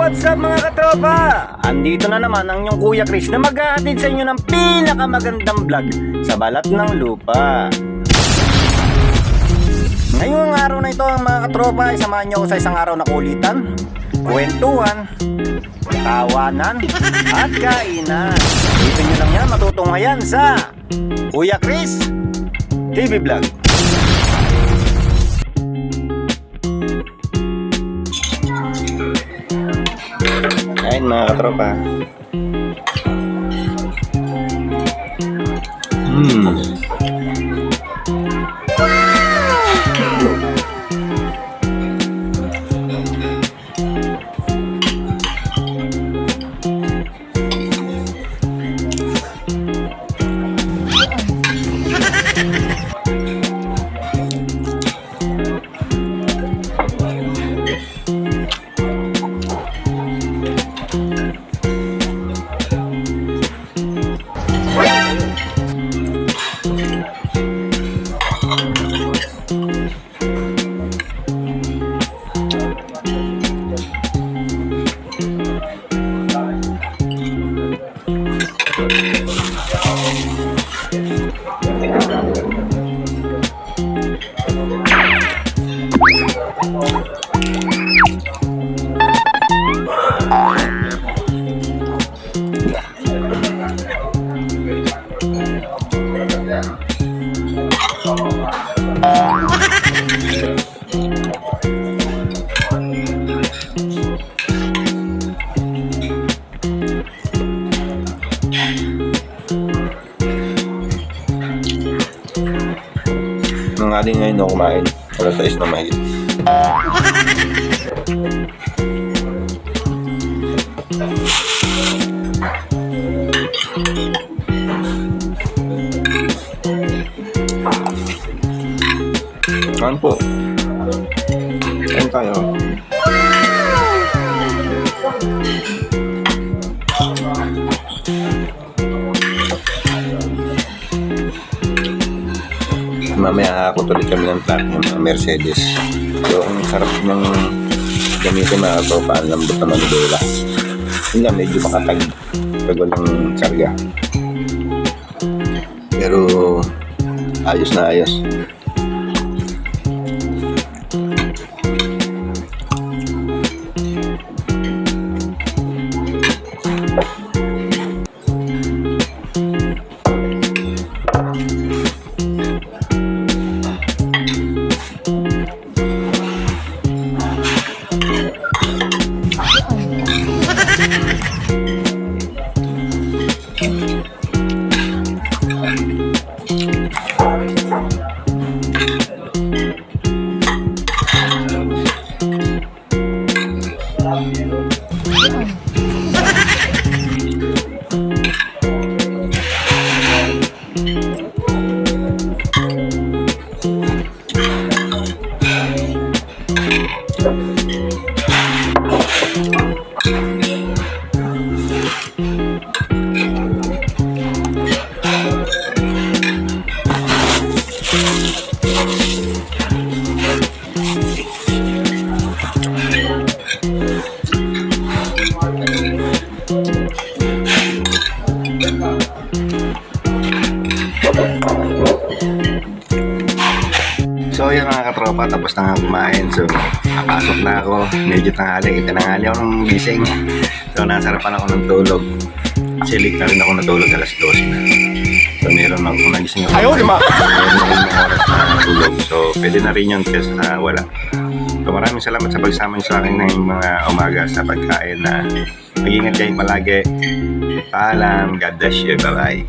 What's up mga katropa? Andito na naman ang inyong Kuya Chris na maghahatid sa inyo ng pinakamagandang vlog sa balat ng lupa. Ngayong araw na ito mga katropa, isamahan nyo sa isang araw na kulitan, kwentuhan, tawanan, at kainan. Dito nyo lang yan matutunghayan sa Kuya Chris TV Vlog. Kain mga katropa. Nung aling ngayon ako kumain, alas 6 na mahigit. Kain po. Kain tayo. Mamaya tuloy kami ng truck ng mga Mercedes. So, ang sarap ng gamitin mga katropa. Ang lambot naman ni Bella. Yun nga, medyo makatag pag walang sarga. Pero, ayos na ayos. So yun mga katropa, tapos na nga kumain. So napasok na ako, medyo tanghali, itinanghali ako ng gising. So nasarapan ako ng tulog. Kasi late na rin ako natulog, alas 12 na. So meron ako nagising ako. Meron na rin mga oras na tulog. So pwede na rin yun kasi wala. So maraming salamat sa pagsama niyo sa akin ng mga umaga sa pagkain na mag-ingat kayo palagi. Paalam, God bless you, bye bye.